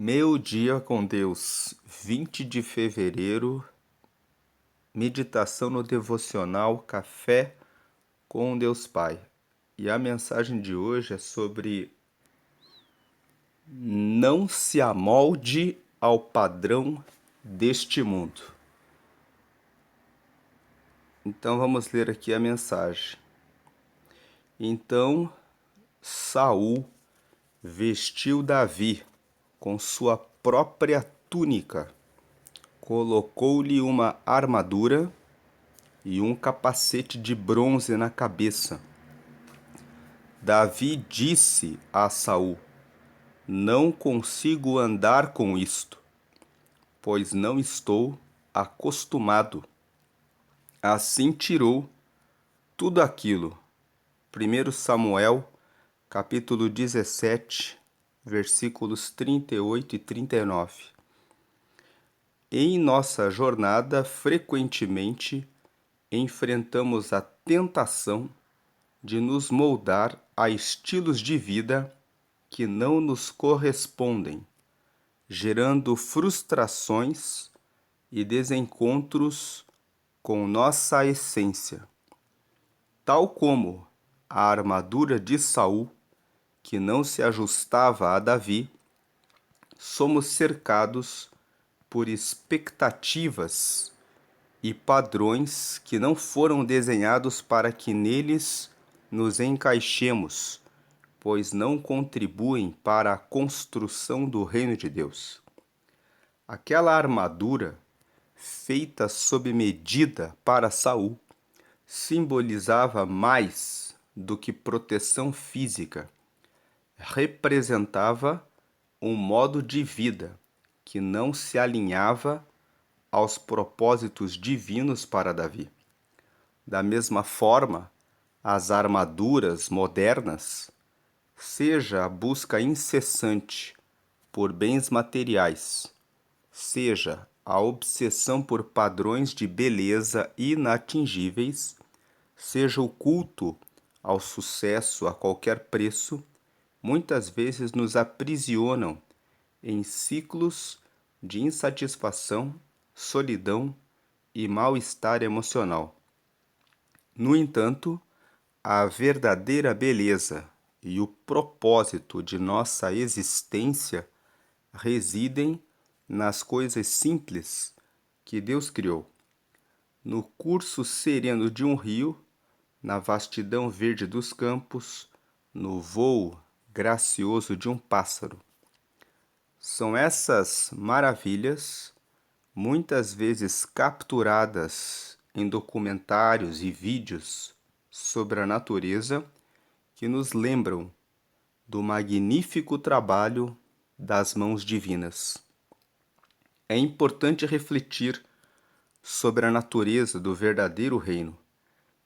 Meu dia com Deus, 20 de fevereiro, meditação no devocional Café com Deus Pai. E a mensagem de hoje é sobre não se amolde ao padrão deste mundo. Então vamos ler aqui a mensagem. Então Saul vestiu Davi com sua própria túnica, colocou-lhe uma armadura e um capacete de bronze na cabeça. Davi disse a Saul: Não consigo andar com isto, pois não estou acostumado. Assim tirou tudo aquilo. 1 Samuel, capítulo 17, versículos 38 e 39. Em nossa jornada, frequentemente enfrentamos a tentação de nos moldar a estilos de vida que não nos correspondem, gerando frustrações e desencontros com nossa essência. Tal como a armadura de Saul, que não se ajustava a Davi, somos cercados por expectativas e padrões que não foram desenhados para que neles nos encaixemos, pois não contribuem para a construção do reino de Deus. Aquela armadura, feita sob medida para Saul, simbolizava mais do que proteção física. Representava um modo de vida que não se alinhava aos propósitos divinos para Davi. Da mesma forma, as armaduras modernas, seja a busca incessante por bens materiais, seja a obsessão por padrões de beleza inatingíveis, seja o culto ao sucesso a qualquer preço, muitas vezes nos aprisionam em ciclos de insatisfação, solidão e mal-estar emocional. No entanto, a verdadeira beleza e o propósito de nossa existência residem nas coisas simples que Deus criou. No curso sereno de um rio, na vastidão verde dos campos, no vôo gracioso de um pássaro. São essas maravilhas, muitas vezes capturadas em documentários e vídeos sobre a natureza, que nos lembram do magnífico trabalho das mãos divinas. É importante refletir sobre a natureza do verdadeiro reino,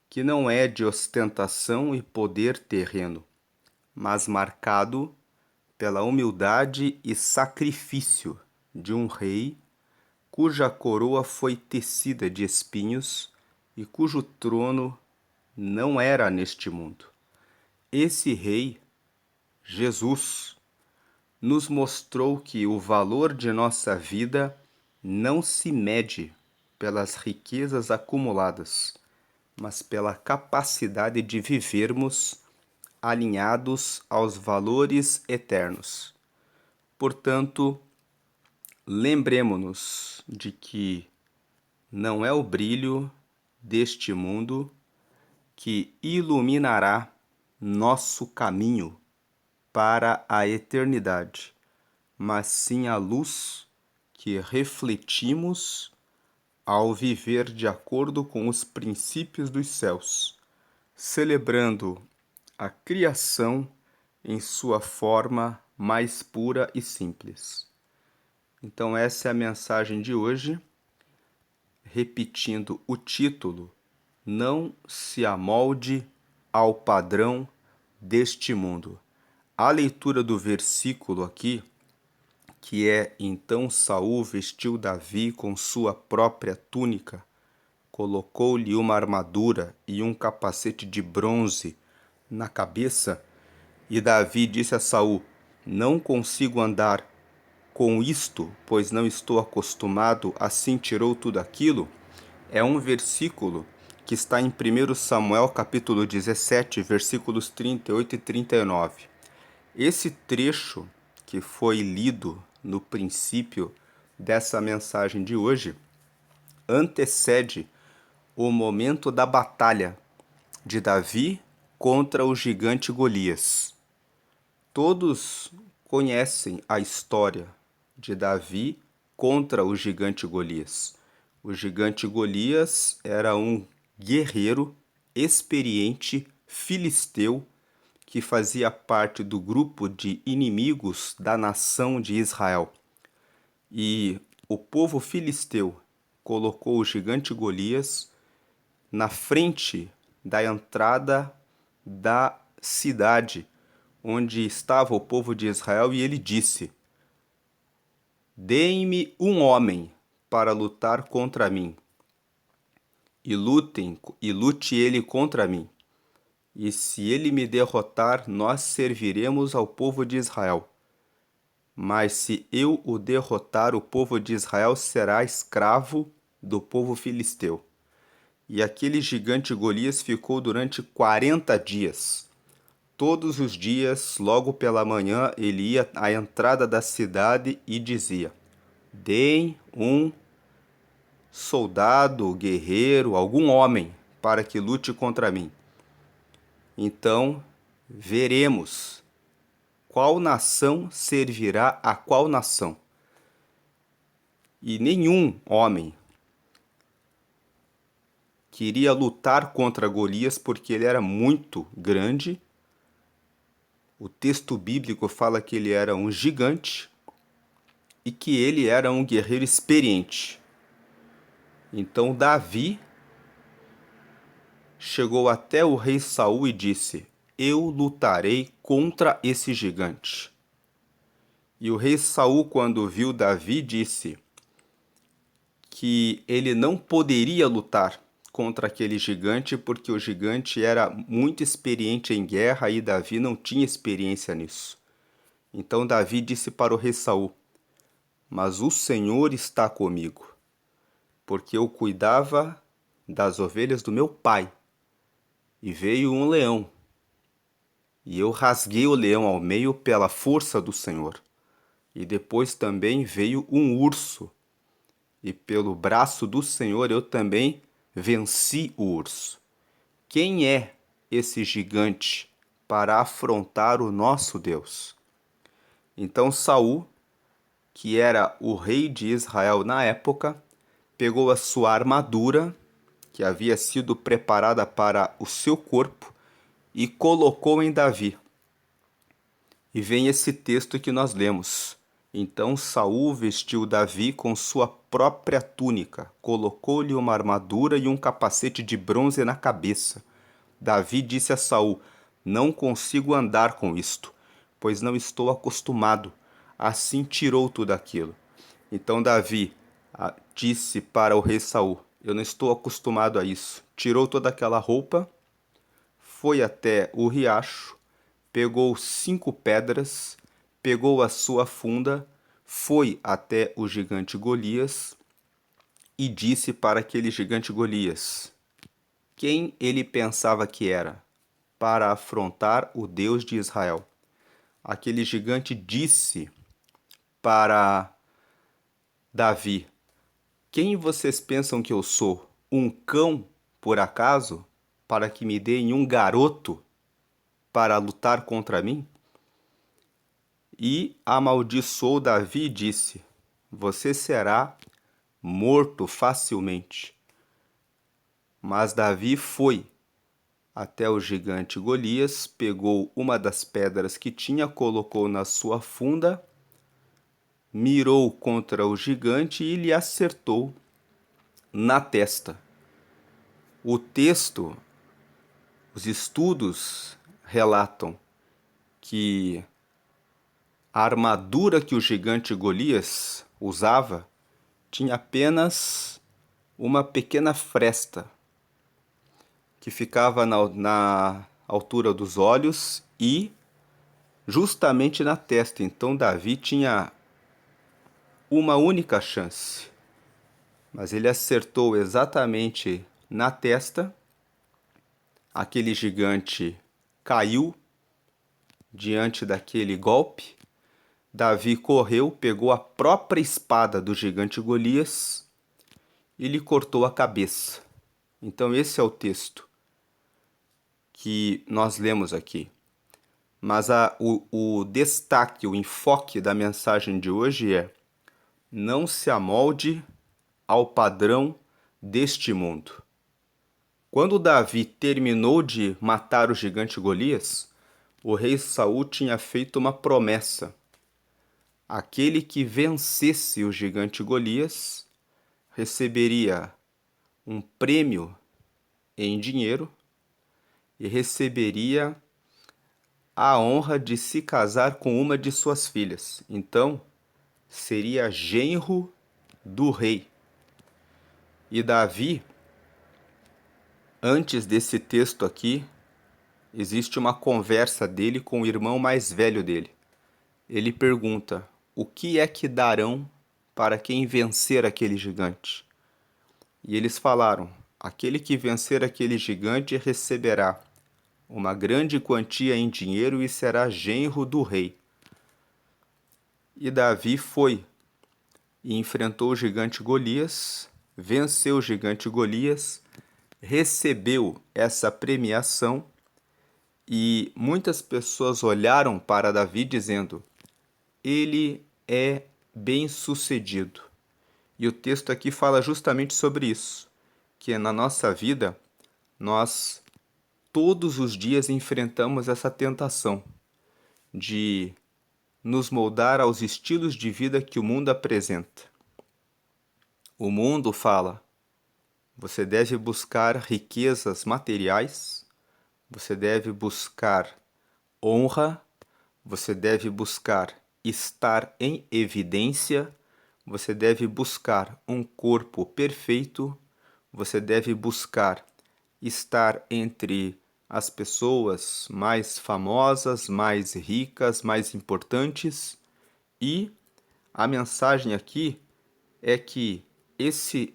que não é de ostentação e poder terreno, mas marcado pela humildade e sacrifício de um rei cuja coroa foi tecida de espinhos e cujo trono não era neste mundo. Esse rei, Jesus, nos mostrou que o valor de nossa vida não se mede pelas riquezas acumuladas, mas pela capacidade de vivermos alinhados aos valores eternos. Portanto, lembremo-nos de que não é o brilho deste mundo que iluminará nosso caminho para a eternidade, mas sim a luz que refletimos ao viver de acordo com os princípios dos céus, celebrando a criação em sua forma mais pura e simples. Então essa é a mensagem de hoje, repetindo o título: Não se amolde ao padrão deste mundo. A leitura do versículo aqui, que é: Então Saul vestiu Davi com sua própria túnica, colocou-lhe uma armadura e um capacete de bronze na cabeça, e Davi disse a Saul: Não consigo andar com isto, pois não estou acostumado, assim tirou tudo aquilo, é um versículo que está em 1 Samuel capítulo 17, versículos 38 e 39. Esse trecho que foi lido no princípio dessa mensagem de hoje antecede o momento da batalha de Davi contra o gigante Golias. Todos conhecem a história de Davi contra o gigante Golias. O gigante Golias era um guerreiro experiente filisteu que fazia parte do grupo de inimigos da nação de Israel. E o povo filisteu colocou o gigante Golias na frente da entrada da cidade onde estava o povo de Israel, e ele disse: Deem-me um homem para lutar contra mim, e lute ele contra mim. E se ele me derrotar, nós serviremos ao povo de Israel. Mas se eu o derrotar, o povo de Israel será escravo do povo filisteu. E aquele gigante Golias ficou durante 40 dias. Todos os dias, logo pela manhã, ele ia à entrada da cidade e dizia: Deem um soldado, guerreiro, algum homem, para que lute contra mim. Então, veremos qual nação servirá a qual nação. E nenhum homem queria lutar contra Golias porque ele era muito grande. O texto bíblico fala que ele era um gigante e que ele era um guerreiro experiente. Então Davi chegou até o rei Saul e disse: Eu lutarei contra esse gigante. E o rei Saul, quando viu Davi, disse que ele não poderia lutar contra aquele gigante porque o gigante era muito experiente em guerra e Davi não tinha experiência nisso. Então Davi disse para o rei Saul: Mas o Senhor está comigo, porque eu cuidava das ovelhas do meu pai, e veio um leão, e eu rasguei o leão ao meio pela força do Senhor. E depois também veio um urso, e pelo braço do Senhor eu também venci o urso. Quem é esse gigante para afrontar o nosso Deus? Então Saul, que era o rei de Israel na época, pegou a sua armadura, que havia sido preparada para o seu corpo, e colocou em Davi. E vem esse texto que nós lemos. Então Saul vestiu Davi com sua própria túnica, colocou-lhe uma armadura e um capacete de bronze na cabeça. Davi disse a Saul: Não consigo andar com isto, pois não estou acostumado. Assim tirou tudo aquilo. Então Davi disse para o rei Saul: Eu não estou acostumado a isso. Tirou toda aquela roupa, foi até o riacho, pegou 5 pedras, pegou a sua funda, foi até o gigante Golias e disse para aquele gigante Golias quem ele pensava que era para afrontar o Deus de Israel. Aquele gigante disse para Davi: Quem vocês pensam que eu sou? Um cão, por acaso, para que me deem um garoto para lutar contra mim? E amaldiçoou Davi e disse: Você será morto facilmente. Mas Davi foi até o gigante Golias, pegou uma das pedras que tinha, colocou na sua funda, mirou contra o gigante e lhe acertou na testa. O texto, os estudos relatam que a armadura que o gigante Golias usava tinha apenas uma pequena fresta que ficava na altura dos olhos e justamente na testa. Então Davi tinha uma única chance, mas ele acertou exatamente na testa. Aquele gigante caiu diante daquele golpe. Davi correu, pegou a própria espada do gigante Golias e lhe cortou a cabeça. Então esse é o texto que nós lemos aqui. Mas o destaque, o enfoque da mensagem de hoje é: não se amolde ao padrão deste mundo. Quando Davi terminou de matar o gigante Golias, o rei Saul tinha feito uma promessa. Aquele que vencesse o gigante Golias receberia um prêmio em dinheiro e receberia a honra de se casar com uma de suas filhas. Então, seria genro do rei. E Davi, antes desse texto aqui, existe uma conversa dele com o irmão mais velho dele. Ele pergunta: o que é que darão para quem vencer aquele gigante? E eles falaram: aquele que vencer aquele gigante receberá uma grande quantia em dinheiro e será genro do rei. E Davi foi e enfrentou o gigante Golias, venceu o gigante Golias, recebeu essa premiação e muitas pessoas olharam para Davi dizendo: ele é bem-sucedido. E o texto aqui fala justamente sobre isso, que na nossa vida nós todos os dias enfrentamos essa tentação de nos moldar aos estilos de vida que o mundo apresenta. O mundo fala: você deve buscar riquezas materiais, você deve buscar honra, você deve buscar estar em evidência, você deve buscar um corpo perfeito, você deve buscar estar entre as pessoas mais famosas, mais ricas, mais importantes. E a mensagem aqui é que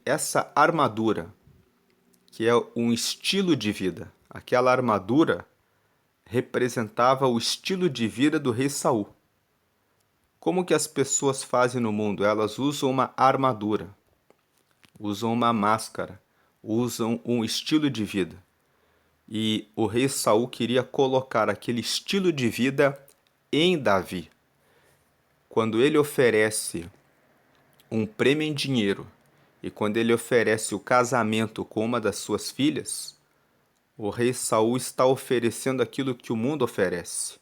essa armadura, que é um estilo de vida, aquela armadura representava o estilo de vida do rei Saul. Como que as pessoas fazem no mundo? Elas usam uma armadura, usam uma máscara, usam um estilo de vida. E o rei Saul queria colocar aquele estilo de vida em Davi. Quando ele oferece um prêmio em dinheiro e quando ele oferece o casamento com uma das suas filhas, o rei Saul está oferecendo aquilo que o mundo oferece.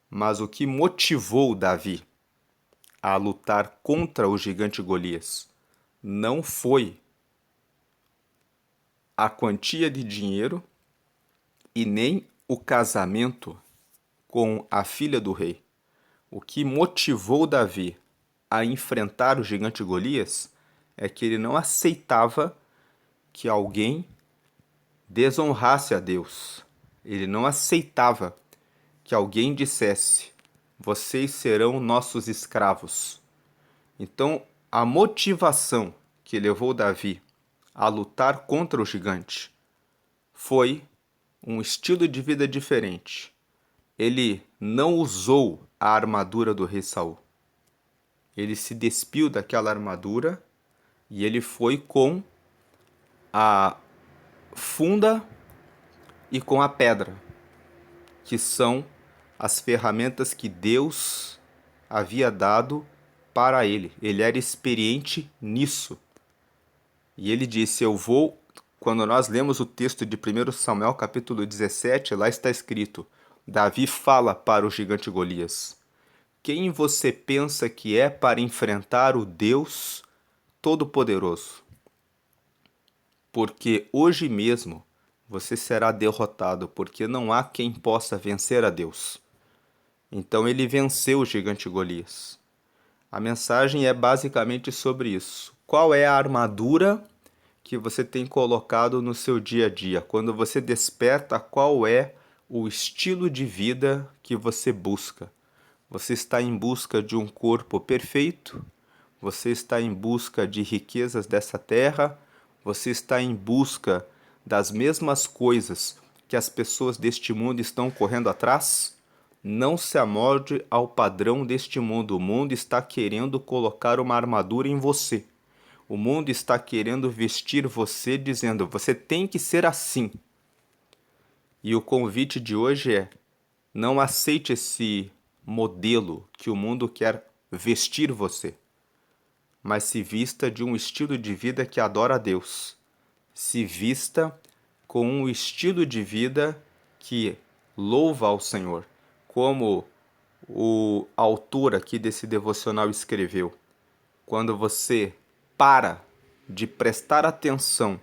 Mas o que motivou Davi a lutar contra o gigante Golias não foi a quantia de dinheiro e nem o casamento com a filha do rei. O que motivou Davi a enfrentar o gigante Golias é que ele não aceitava que alguém desonrasse a Deus. Ele não aceitava que alguém dissesse: vocês serão nossos escravos. Então, a motivação que levou Davi a lutar contra o gigante foi um estilo de vida diferente. Ele não usou a armadura do rei Saul. Ele se despiu daquela armadura e ele foi com a funda e com a pedra, que são as ferramentas que Deus havia dado para ele. Ele era experiente nisso. E ele disse: eu vou... Quando nós lemos o texto de 1 Samuel capítulo 17, lá está escrito: Davi fala para o gigante Golias: quem você pensa que é para enfrentar o Deus Todo-Poderoso? Porque hoje mesmo você será derrotado, porque não há quem possa vencer a Deus. Então ele venceu o gigante Golias. A mensagem é basicamente sobre isso. Qual é a armadura que você tem colocado no seu dia a dia? Quando você desperta, qual é o estilo de vida que você busca? Você está em busca de um corpo perfeito? Você está em busca de riquezas dessa terra? Você está em busca das mesmas coisas que as pessoas deste mundo estão correndo atrás? Não se amolde ao padrão deste mundo. O mundo está querendo colocar uma armadura em você. O mundo está querendo vestir você, dizendo: você tem que ser assim. E o convite de hoje é: não aceite esse modelo que o mundo quer vestir você, mas se vista de um estilo de vida que adora a Deus. Se vista com um estilo de vida que louva ao Senhor, como o autor aqui desse devocional escreveu. Quando você para de prestar atenção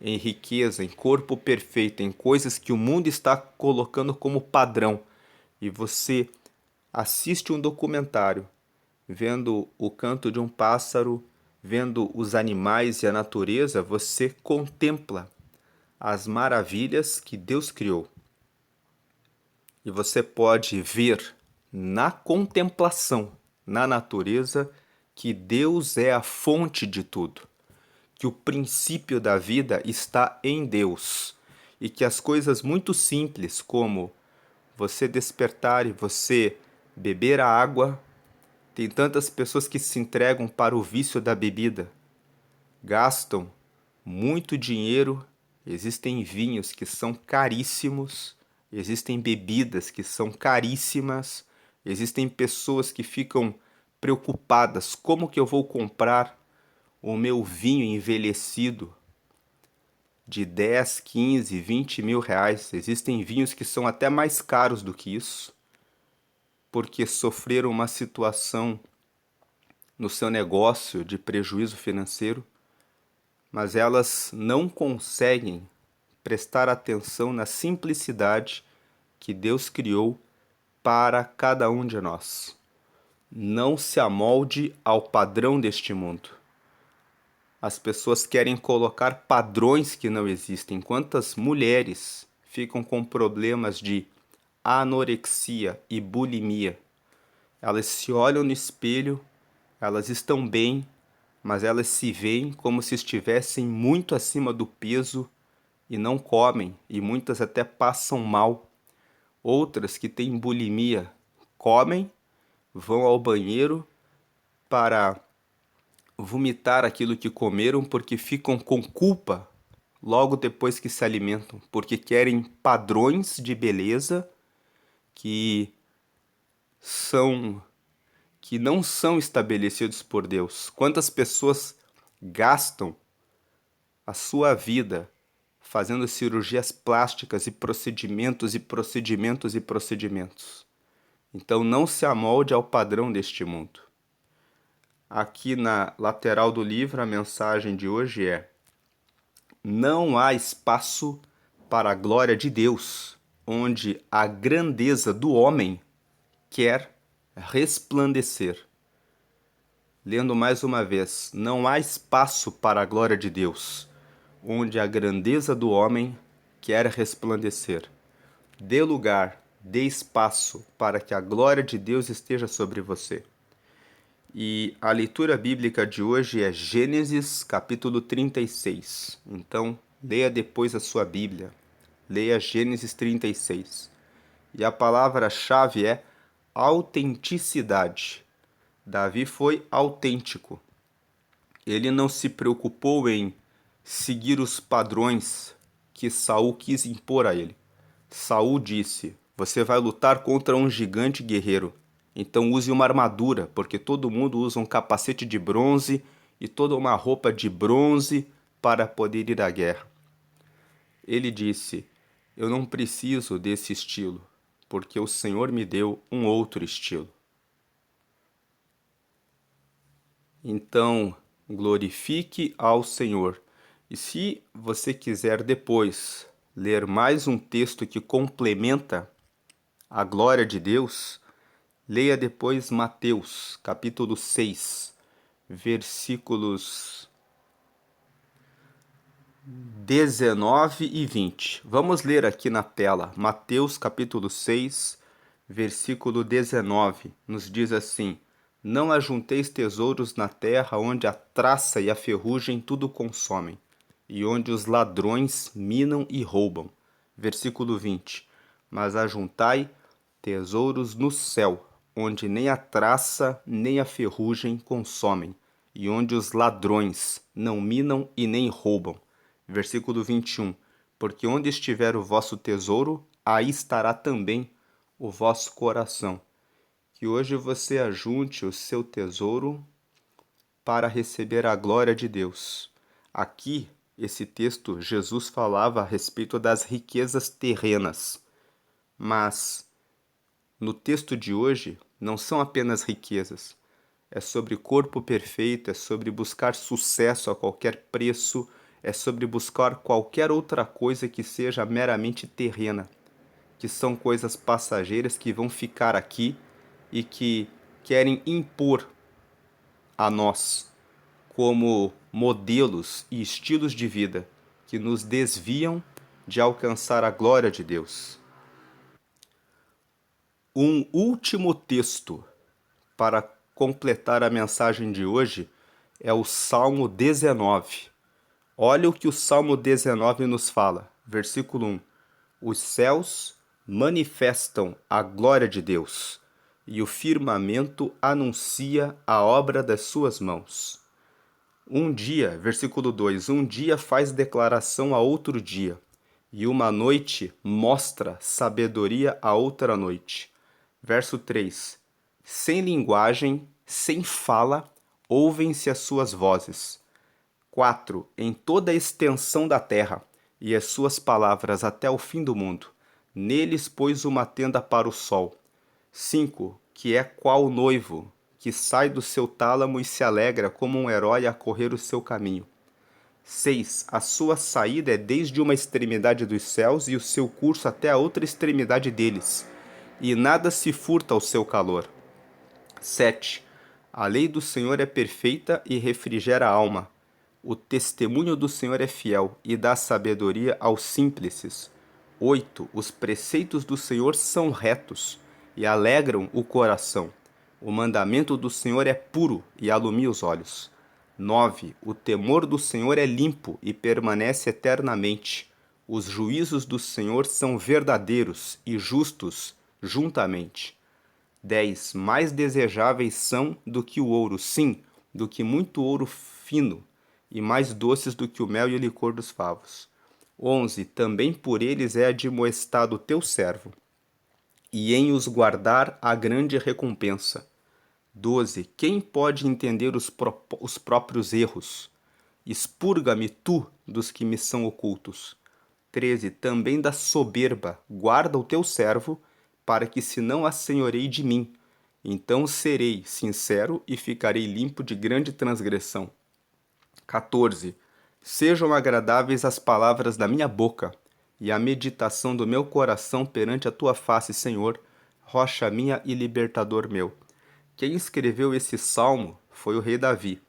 em riqueza, em corpo perfeito, em coisas que o mundo está colocando como padrão, e você assiste um documentário, vendo o canto de um pássaro, vendo os animais e a natureza, você contempla as maravilhas que Deus criou. E você pode ver na contemplação, na natureza, que Deus é a fonte de tudo, que o princípio da vida está em Deus e que as coisas muito simples, como você despertar e você beber a água, tem tantas pessoas que se entregam para o vício da bebida, gastam muito dinheiro, existem vinhos que são caríssimos, existem bebidas que são caríssimas, existem pessoas que ficam preocupadas: como que eu vou comprar o meu vinho envelhecido de 10, 15, 20 mil reais? Existem vinhos que são até mais caros do que isso, porque sofreram uma situação no seu negócio de prejuízo financeiro, mas elas não conseguem prestar atenção na simplicidade que Deus criou para cada um de nós. Não se amolde ao padrão deste mundo. As pessoas querem colocar padrões que não existem. Quantas mulheres ficam com problemas de anorexia e bulimia? Elas se olham no espelho, elas estão bem, mas elas se veem como se estivessem muito acima do peso e não comem, e muitas até passam mal. Outras que têm bulimia comem, vão ao banheiro para vomitar aquilo que comeram porque ficam com culpa logo depois que se alimentam, porque querem padrões de beleza que são que não são estabelecidos por Deus. Quantas pessoas gastam a sua vida fazendo cirurgias plásticas e procedimentos e procedimentos e procedimentos? Então não se amolde ao padrão deste mundo. Aqui na lateral do livro, a mensagem de hoje é: não há espaço para a glória de Deus, onde a grandeza do homem quer resplandecer. Lendo mais uma vez: não há espaço para a glória de Deus, onde a grandeza do homem quer resplandecer. Dê lugar, dê espaço para que a glória de Deus esteja sobre você. E a leitura bíblica de hoje é Gênesis capítulo 36. Então, leia depois a sua Bíblia. Leia Gênesis 36. E a palavra-chave é autenticidade. Davi foi autêntico. Ele não se preocupou em seguir os padrões que Saul quis impor a ele. Saul disse: você vai lutar contra um gigante guerreiro. Então use uma armadura, porque todo mundo usa um capacete de bronze e toda uma roupa de bronze para poder ir à guerra. Ele disse: eu não preciso desse estilo, porque o Senhor me deu um outro estilo. Então, glorifique ao Senhor. E se você quiser depois ler mais um texto que complementa a glória de Deus, leia depois Mateus, capítulo 6, versículos 19 e 20. Vamos ler aqui na tela. Mateus, capítulo 6, versículo 19, nos diz assim: Não ajunteis tesouros na terra, onde a traça e a ferrugem tudo consomem, e onde os ladrões minam e roubam. Versículo 20. Mas ajuntai tesouros no céu, onde nem a traça nem a ferrugem consomem, e onde os ladrões não minam e nem roubam. Versículo 21. Porque onde estiver o vosso tesouro, aí estará também o vosso coração. Que hoje você ajunte o seu tesouro para receber a glória de Deus. Aqui, esse texto, Jesus falava a respeito das riquezas terrenas, mas no texto de hoje não são apenas riquezas, é sobre corpo perfeito, é sobre buscar sucesso a qualquer preço, é sobre buscar qualquer outra coisa que seja meramente terrena, que são coisas passageiras que vão ficar aqui e que querem impor a nós como modelos e estilos de vida que nos desviam de alcançar a glória de Deus. Um último texto para completar a mensagem de hoje é o Salmo 19. Olha o que o Salmo 19 nos fala. Versículo 1. Os céus manifestam a glória de Deus, e o firmamento anuncia a obra das suas mãos. Um dia, versículo 2, um dia faz declaração a outro dia, e uma noite mostra sabedoria a outra noite. Verso 3, sem linguagem, sem fala, ouvem-se as suas vozes. 4, em toda a extensão da terra, e as suas palavras até o fim do mundo. Neles pôs uma tenda para o sol. 5, que é qual noivo, que sai do seu tálamo e se alegra como um herói a correr o seu caminho. 6. A sua saída é desde uma extremidade dos céus e o seu curso até a outra extremidade deles, e nada se furta ao seu calor. 7. A lei do Senhor é perfeita e refrigera a alma. O testemunho do Senhor é fiel e dá sabedoria aos simples. 8. Os preceitos do Senhor são retos e alegram o coração. O mandamento do Senhor é puro e alumia os olhos. 9. O temor do Senhor é limpo e permanece eternamente. Os juízos do Senhor são verdadeiros e justos juntamente. 10. Mais desejáveis são do que o ouro, sim, do que muito ouro fino, e mais doces do que o mel e o licor dos favos. 11. Também por eles é admoestado o teu servo, e em os guardar há grande recompensa. 12. Quem pode entender os próprios erros? Expurga-me tu dos que me são ocultos. 13. Também da soberba guarda o teu servo, para que se não assenhorei de mim. Então serei sincero e ficarei limpo de grande transgressão. 14. Sejam agradáveis as palavras da minha boca e a meditação do meu coração perante a tua face, Senhor, rocha minha e libertador meu. Quem escreveu esse salmo foi o rei Davi.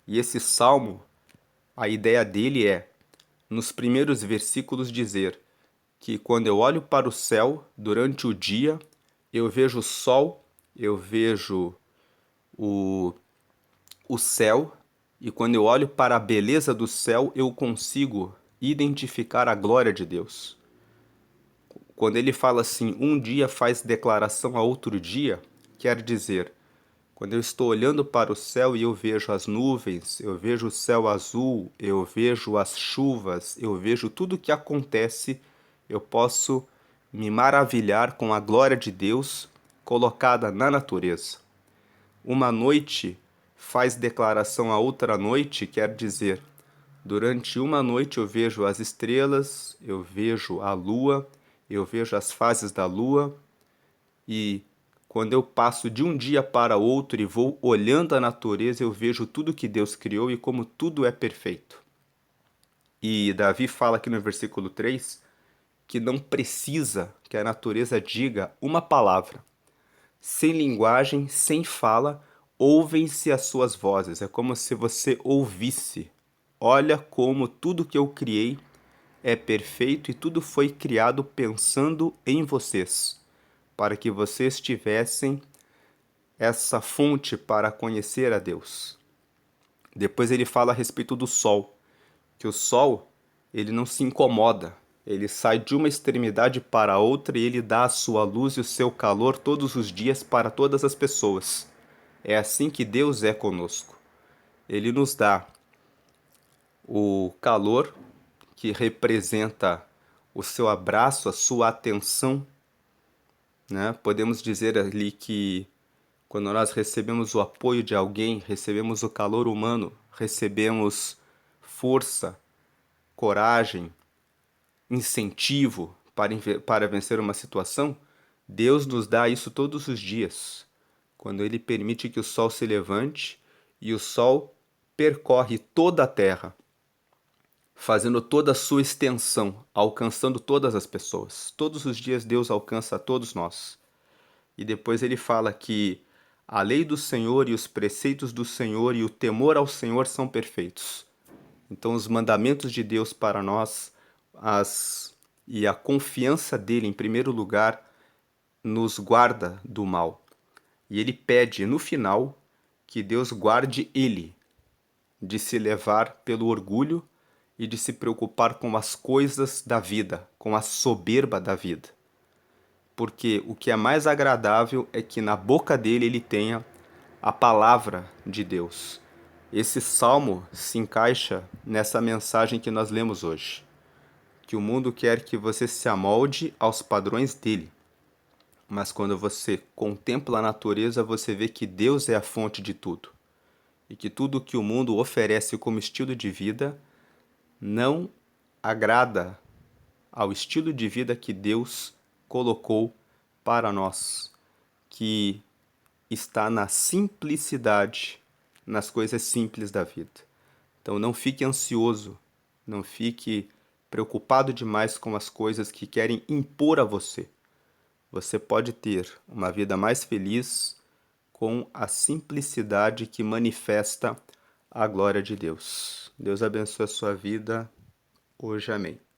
E esse salmo, a ideia dele é, nos primeiros versículos, dizer que quando eu olho para o céu durante o dia, eu vejo o sol, eu vejo o céu, e quando eu olho para a beleza do céu, eu consigo identificar a glória de Deus. Quando ele fala assim, um dia faz declaração a outro dia, quer dizer, quando eu estou olhando para o céu e eu vejo as nuvens, eu vejo o céu azul, eu vejo as chuvas, eu vejo tudo o que acontece, eu posso me maravilhar com a glória de Deus colocada na natureza. Uma noite faz declaração a outra noite, quer dizer, durante uma noite eu vejo as estrelas, eu vejo a lua, eu vejo as fases da lua, e quando eu passo de um dia para outro e vou olhando a natureza, eu vejo tudo que Deus criou e como tudo é perfeito. E Davi fala aqui no versículo 3 que não precisa que a natureza diga uma palavra. Sem linguagem, sem fala, ouvem-se as suas vozes. É como se você ouvisse. Olha como tudo que eu criei é perfeito e tudo foi criado pensando em vocês, para que vocês tivessem essa fonte para conhecer a Deus. Depois ele fala a respeito do sol, que o sol, ele não se incomoda, ele sai de uma extremidade para a outra e ele dá a sua luz e o seu calor todos os dias para todas as pessoas. É assim que Deus é conosco. Ele nos dá o calor, que representa o seu abraço, a sua atenção, né? Podemos dizer ali que quando nós recebemos o apoio de alguém, recebemos o calor humano, recebemos força, coragem, incentivo para vencer uma situação, Deus nos dá isso todos os dias, quando Ele permite que o sol se levante e o sol percorre toda a terra, fazendo toda a sua extensão, alcançando todas as pessoas. Todos os dias Deus alcança a todos nós. E depois ele fala que a lei do Senhor e os preceitos do Senhor e o temor ao Senhor são perfeitos. Então, os mandamentos de Deus para nós e a confiança dele, em primeiro lugar, nos guarda do mal. E ele pede, no final, que Deus guarde ele de se levar pelo orgulho e de se preocupar com as coisas da vida, com a soberba da vida. Porque o que é mais agradável é que na boca dele ele tenha a palavra de Deus. Esse salmo se encaixa nessa mensagem que nós lemos hoje, que o mundo quer que você se amolde aos padrões dele. Mas quando você contempla a natureza, você vê que Deus é a fonte de tudo. E que tudo que o mundo oferece como estilo de vida não agrada ao estilo de vida que Deus colocou para nós, que está na simplicidade, nas coisas simples da vida. Então não fique ansioso, não fique preocupado demais com as coisas que querem impor a você. Você pode ter uma vida mais feliz com a simplicidade que manifesta a glória de Deus. Deus abençoe a sua vida hoje. Amém.